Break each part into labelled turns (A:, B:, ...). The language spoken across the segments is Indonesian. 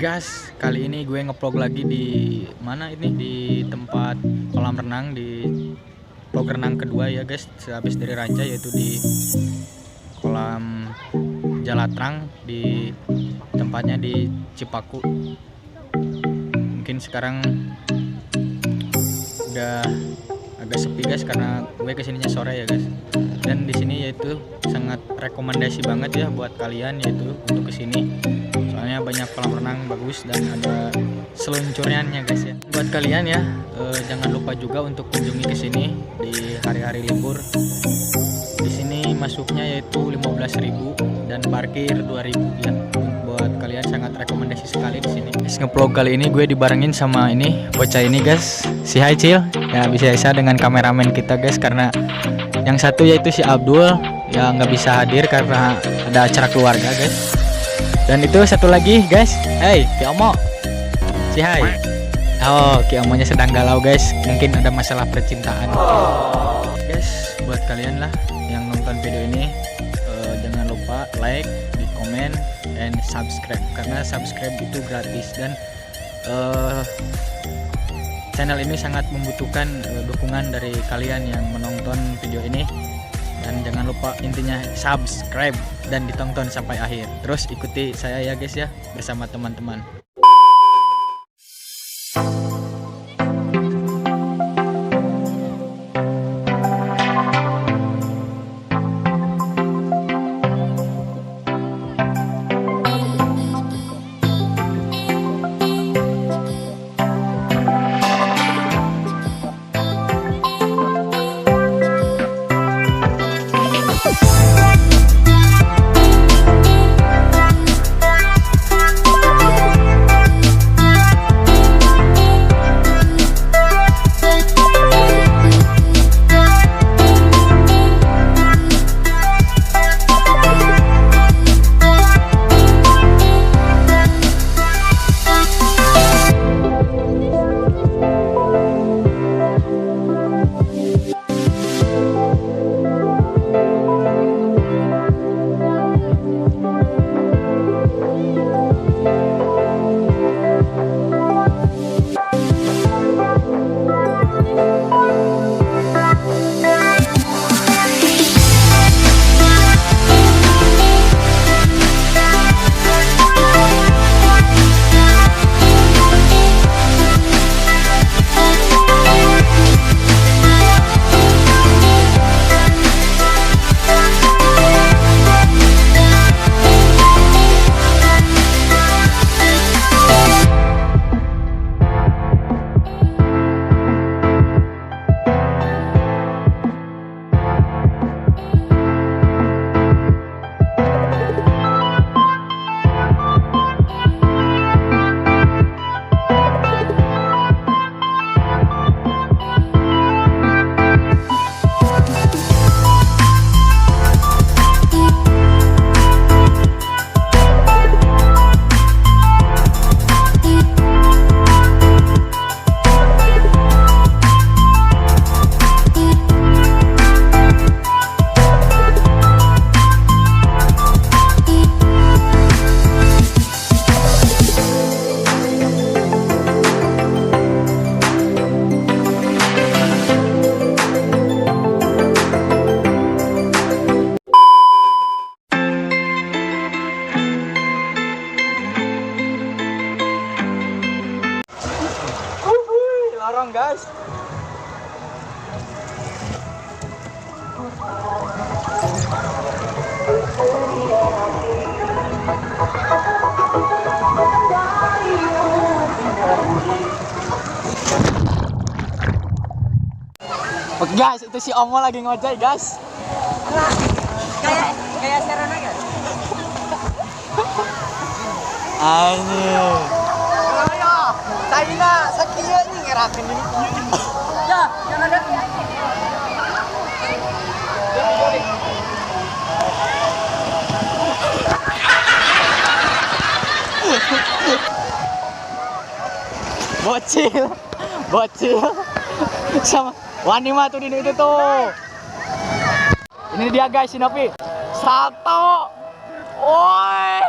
A: Gas, kali ini gue nge-vlog lagi di mana ini, di tempat kolam renang, di vlog renang kedua ya guys, sehabis dari Ranca, yaitu di kolam Jalatrang, di tempatnya di Cipaku. Mungkin sekarang udah agak sepi guys karena gue kesininya sore ya guys. Dan di sini yaitu sangat rekomendasi banget ya buat kalian, yaitu untuk kesini. Soalnya banyak kolam renang bagus dan ada seluncurnya guys ya. Buat kalian ya, jangan lupa juga untuk kunjungi ke sini di hari-hari libur. Di sini masuknya yaitu 15.000 dan parkir 2.000 ya. Buat kalian sangat rekomendasi sekali di sini. Nge-vlog kali ini gue dibarengin sama ini bocah ini guys. Si Hai Cil. Ya bisa dengan kameramen kita guys, karena yang satu yaitu si Abdul yang nggak bisa hadir karena ada acara keluarga guys. Dan itu satu lagi guys, hey Ki Omo, si Hai. Oh, Ki Omonya sedang galau guys, mungkin ada masalah percintaan. Guys, buat kalian lah yang nonton video ini, jangan lupa like, di komen, dan subscribe, karena subscribe itu gratis. Dan channel ini sangat membutuhkan dukungan dari kalian yang menonton video ini. Dan jangan lupa intinya subscribe dan ditonton sampai akhir. Terus ikuti saya ya guys ya, bersama teman-teman. Lorong guys. Oke guys, itu si Omo lagi ngojek guys. Kayak Serona guys. Anjir. China sakieu nih ngerakeun ini. Ya, jangan ada. Bocil sama wani mah tuh di itu tuh. Ini dia guys, si Novi. Salto. Woi.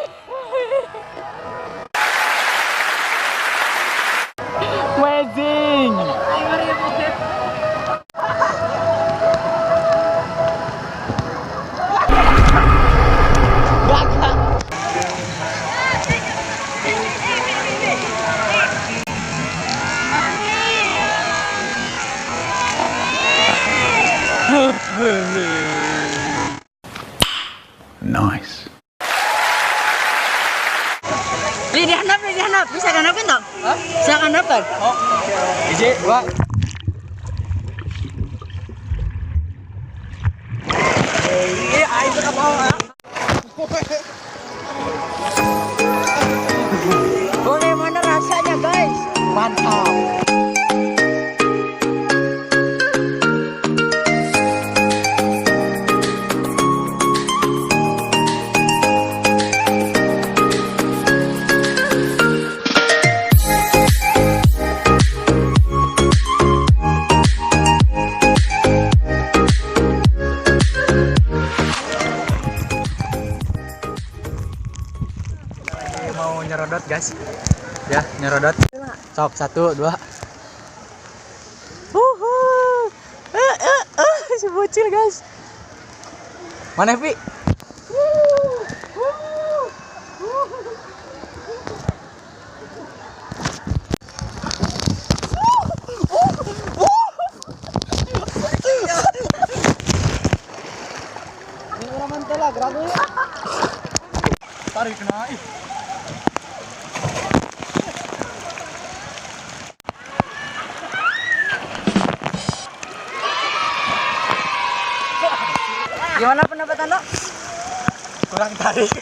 B: Nice.
C: Li dihandap. Bisa handapin toh? Hah? Bisa handapin?
A: Oh. Ije, dua.
C: Itu ke bawah. Bagaimana rasanya, guys?
A: Mantap. Mau nyerodot guys, ya nyerodot. Sok 1, 2. Si bocil guys. Mana Pi? Ini orang mantela grabe. Tarik kena.
C: Gimana pendapat Anda?
A: Kurang tarik.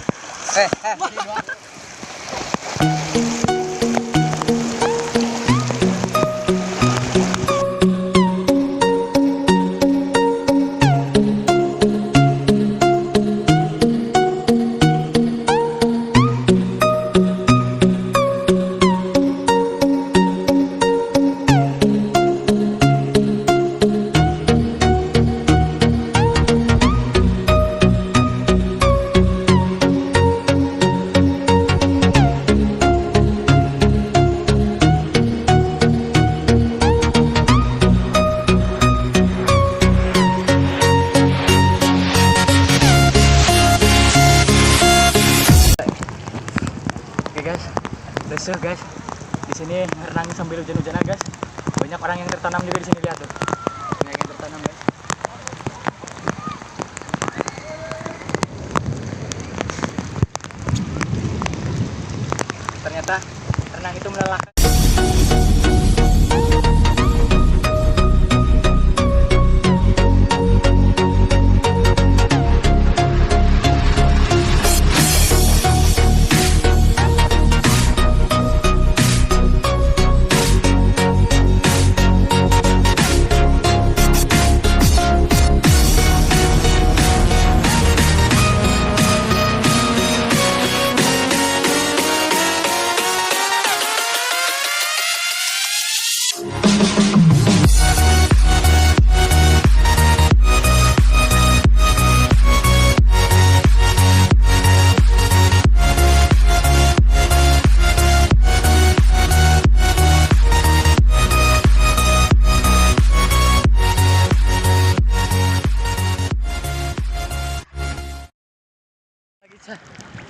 A: Guys, desa guys, di sini renang sambil hujan-hujanan guys. Banyak orang yang tertanam juga di sini, lihat tuh. Banyak yang tertanam guys. Ternyata renang itu melelahkan.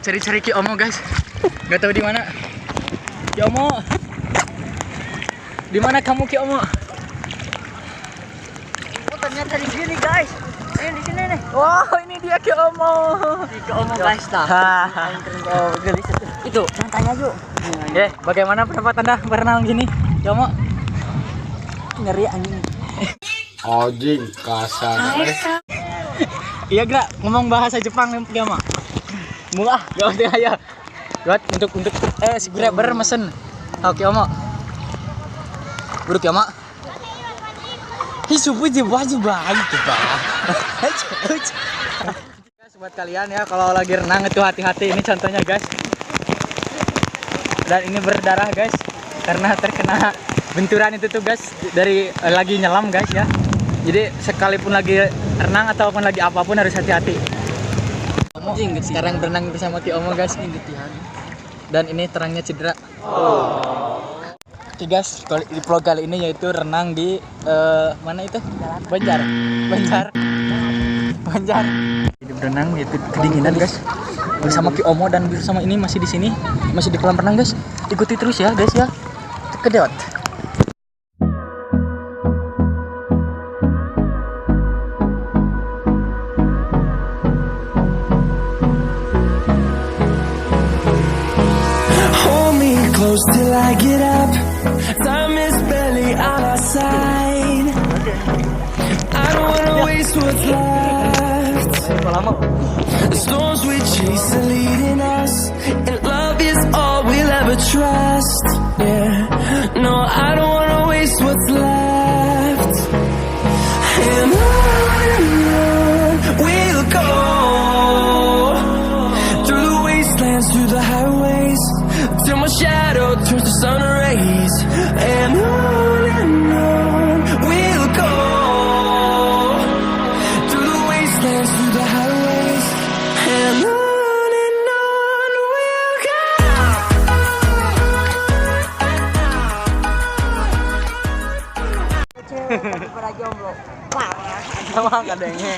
A: Cari-cari Ki Omo guys, nggak tahu di mana. Ki Omo, di mana kamu Ki Omo?
C: Oh, ternyata di sini guys. Ini di sini nih.
A: Wow, ini dia Ki Omo.
C: Ki Omo guys dah. Gelis itu. Tanya yuk.
A: Bagaimana pendapat Anda berenang gini, Ki Omo?
C: Ngeri anjing.
B: Anjing kasar.
A: Iya gak ngomong bahasa Jepang nih Ki Omo? Murah, gak usah ya. Buat untuk si grabber mesen. Oke Omo. Buruk ya Omo. Hisubu baju baik tuh Pak. Guys, buat kalian ya kalau lagi renang itu hati-hati, ini contohnya guys. Dan ini berdarah guys karena terkena benturan itu tuh guys dari lagi nyelam guys ya. Jadi sekalipun lagi renang ataupun lagi apapun harus hati-hati. Sekarang berenang bersama Ki Omo guys. Dan ini terangnya cedera. Oke guys, di vlog kali ini yaitu renang di mana itu? Banjar. Jadi berenang yaitu kedinginan guys. Bersama Ki Omo dan bersama ini masih di sini, masih di kolam renang guys. Ikuti terus ya guys ya. Kedot.
D: close till I get up. Time is barely on our side. I don't wanna waste what's left. The storms we chase are leading us, and love is all we'll ever trust. Yeah, no, I don't wanna waste what's left. And on we'll go, through the wastelands, through the highways, till my shadow turns to sun rays. And on we'll go, through the wastelands, through the highways, and on we'll go.
C: Daripada jomblo. Parah. Sama kadangnya.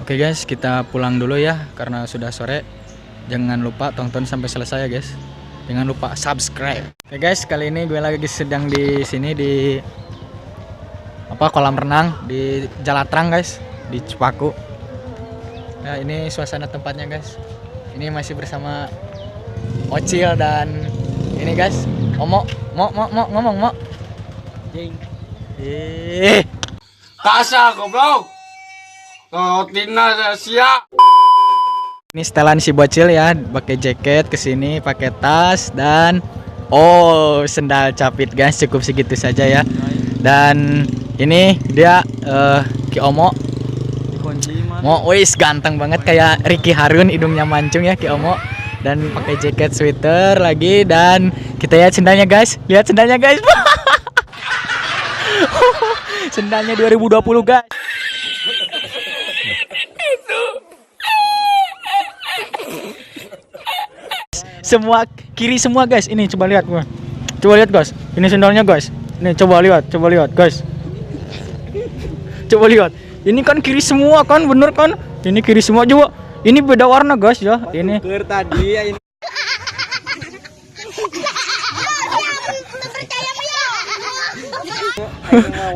A: Oke guys, kita pulang dulu ya karena sudah sore. Jangan lupa tonton sampai selesai ya guys. Jangan lupa subscribe. Oke guys, kali ini gue lagi sedang di sini di kolam renang di Jalatrang guys, di Cipaku. Nah, ini suasana tempatnya guys. Ini masih bersama Ocil dan ini guys, Omo, ngomong, Mo. Jing.
B: Kasa goblok. Tina sia.
A: Ini setelan si bocil ya, pakai jaket kesini, pakai tas dan sendal capit guys, cukup segitu saja ya. Dan ini dia Ki Omo. Mo, wis ganteng banget kayak Ricky Harun, hidungnya mancung ya Ki Omo. Dan pakai jaket sweater lagi dan kita lihat sendalnya guys. Lihat sendalnya guys. Sendalnya 2020 guys. Semua kiri semua guys. Ini coba lihat gua. Coba lihat guys. Ini sendalnya guys. Ini coba lihat guys. Coba lihat. Ini kan kiri semua kan, bener kan? Ini kiri semua juga. Ini beda warna guys ya. Ini.
C: Tadi ya ini.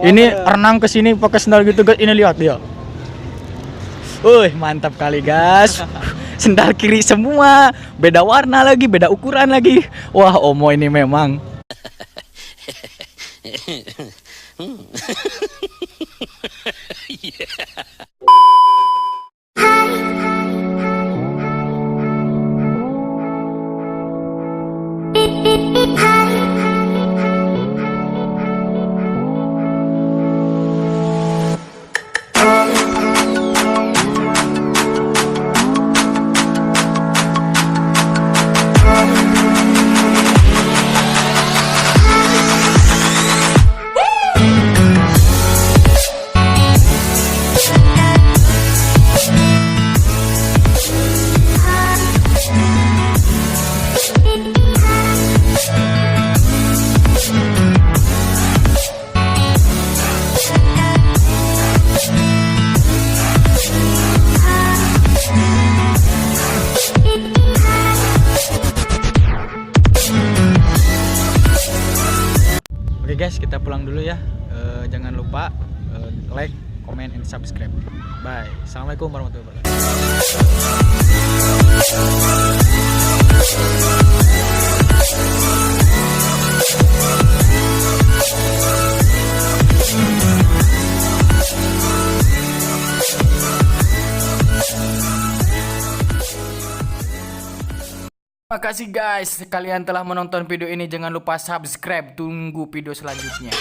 A: Ini renang ke sini pakai sendal gitu guys. Ini lihat dia. Mantap kali guys. Sendal kiri semua, beda warna lagi, beda ukuran lagi. Wah, Omo ini memang. Oke guys, kita pulang dulu ya. Jangan lupa like, comment, and subscribe. Bye. Assalamualaikum warahmatullahi wabarakatuh. Terima kasih guys, kalian telah menonton video ini. Jangan lupa subscribe. Tunggu video selanjutnya.